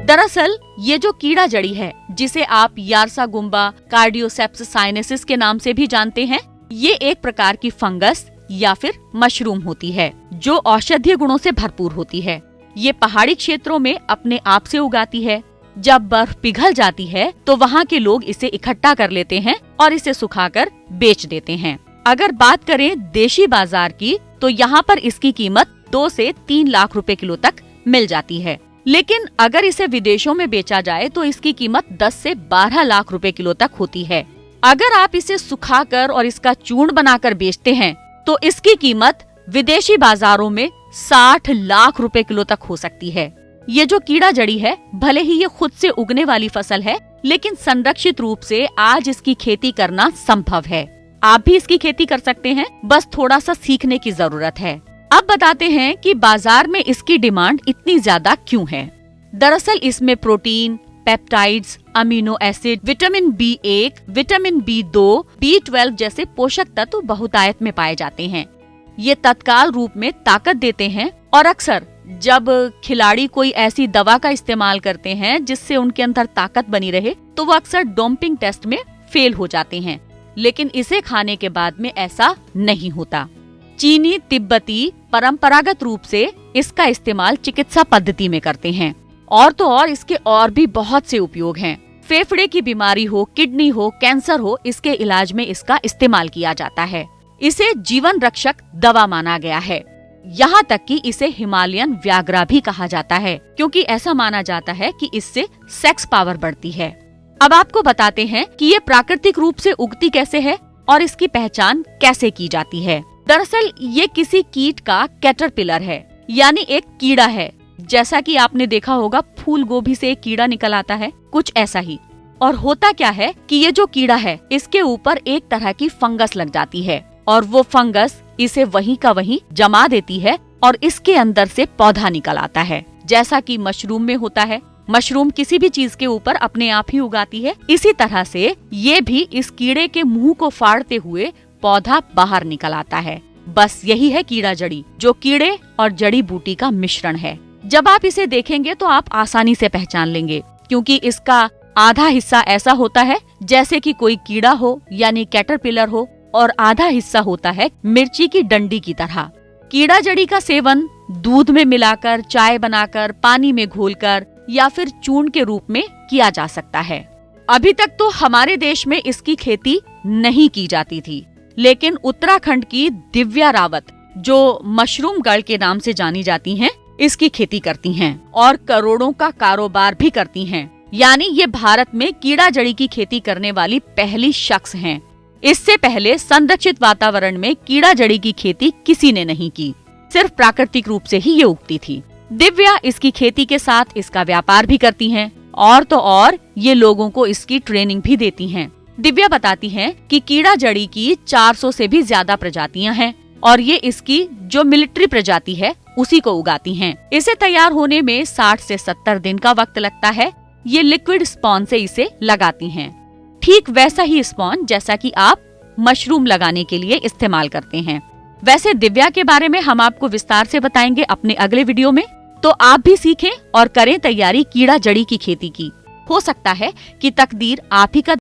दरअसल ये जो कीड़ा जड़ी है, जिसे आप यार्सागुम्बा कार्डियोसेप्स साइनेसिस के नाम से भी जानते हैं, ये एक प्रकार की फंगस या फिर मशरूम होती है जो औषधीय गुणों से भरपूर होती है। ये पहाड़ी क्षेत्रों में अपने आप से उगाती है। जब बर्फ पिघल जाती है तो वहाँ के लोग इसे इकट्ठा कर लेते हैं और इसे सुखाकर बेच देते हैं। अगर बात करें देशी बाजार की, तो यहाँ पर इसकी कीमत 2 से 3 लाख रुपए किलो तक मिल जाती है। लेकिन अगर इसे विदेशों में बेचा जाए तो इसकी कीमत 10 से 12 लाख रुपए किलो तक होती है। अगर आप इसे सुखाकर और इसका चूर्ण बनाकर बेचते हैं तो इसकी कीमत विदेशी बाजारों में 60 लाख रुपए किलो तक हो सकती है। ये जो कीड़ा जड़ी है, भले ही ये खुद से उगने वाली फसल है, लेकिन संरक्षित रूप से आज इसकी खेती करना संभव है। आप भी इसकी खेती कर सकते हैं, बस थोड़ा सा सीखने की जरूरत है। अब बताते हैं कि बाजार में इसकी डिमांड इतनी ज्यादा क्यों है। दरअसल इसमें protein, peptides, amino acid, vitamin B1, vitamin B2, B12 जैसे पोषक तत्व बहुतायत में पाए जाते हैं। ये तत्काल रूप में ताकत देते हैं और अक्सर जब खिलाड़ी कोई ऐसी दवा का इस्तेमाल करते हैं जिससे उनके अंदर ताकत बनी रहे, तो वो अक्सर डोपिंग टेस्ट में फेल हो जाते हैं। लेकिन इसे खाने के बाद में ऐसा नहीं होता। चीनी तिब्बती परंपरागत रूप से इसका इस्तेमाल चिकित्सा पद्धति में करते हैं। और तो और इसके और भी बहुत से उपयोग हैं। फेफड़े की बीमारी हो, किडनी हो, कैंसर हो, इसके इलाज में इसका इस्तेमाल किया जाता है। इसे जीवन रक्षक दवा माना गया है। यहाँ तक कि इसे हिमालयन व्याघ्रा भी कहा जाता है, क्योंकि ऐसा माना जाता है कि इससे सेक्स पावर बढ़ती है। अब आपको बताते हैं कि ये प्राकृतिक रूप से उगती कैसे है और इसकी पहचान कैसे की जाती है। दरअसल ये किसी कीट का कैटरपिलर है, यानी एक कीड़ा है। जैसा कि आपने देखा होगा फूल गोभी से एक कीड़ा निकल आता है, कुछ ऐसा ही। और होता क्या है कि ये जो कीड़ा है, इसके ऊपर एक तरह की फंगस लग जाती है और वो फंगस इसे वहीं का वहीं जमा देती है और इसके अंदर से पौधा निकल आता है, जैसा कि मशरूम में होता है। मशरूम किसी भी चीज के ऊपर अपने आप ही उगाती है, इसी तरह से ये भी इस कीड़े के मुंह को फाड़ते हुए पौधा बाहर निकल आता है। बस यही है कीड़ा जड़ी, जो कीड़े और जड़ी बूटी का मिश्रण है। जब आप इसे देखेंगे तो आप आसानी से पहचान लेंगे, क्योंकि इसका आधा हिस्सा ऐसा होता है जैसे कि कोई कीड़ा हो, यानी कैटरपिलर हो, और आधा हिस्सा होता है मिर्ची की डंडी की तरह। कीड़ा जड़ी का सेवन दूध में मिलाकर, चाय बनाकर, पानी में घोलकर या फिर चूर्ण के रूप में किया जा सकता है। अभी तक तो हमारे देश में इसकी खेती नहीं की जाती थी, लेकिन उत्तराखंड की दिव्या रावत, जो मशरूम गर्ल के नाम से जानी जाती हैं, इसकी खेती करती हैं और करोड़ों का कारोबार भी करती हैं। यानी ये भारत में कीड़ा जड़ी की खेती करने वाली पहली शख्स हैं। इससे पहले संरक्षित वातावरण में कीड़ा जड़ी की खेती किसी ने नहीं की, सिर्फ प्राकृतिक रूप से ही ये उगती थी। दिव्या इसकी खेती के साथ इसका व्यापार भी करती हैं और तो और ये लोगों को इसकी ट्रेनिंग भी देती हैं। दिव्या बताती हैं कि कीड़ा जड़ी की 400 से भी ज्यादा प्रजातियां हैं और ये इसकी जो मिलिट्री प्रजाति है उसी को उगाती हैं। इसे तैयार होने में 60 से 70 दिन का वक्त लगता है। ये लिक्विड स्पॉन से इसे लगाती हैं, ठीक वैसा ही स्पॉन जैसा कि आप मशरूम लगाने के लिए इस्तेमाल करते हैं। वैसे दिव्या के बारे में हम आपको विस्तार से बताएंगे अपने अगले वीडियो में, तो आप भी सीखें और करें तैयारी कीड़ा जड़ी की खेती की। हो सकता है कि तकदीर आप ही का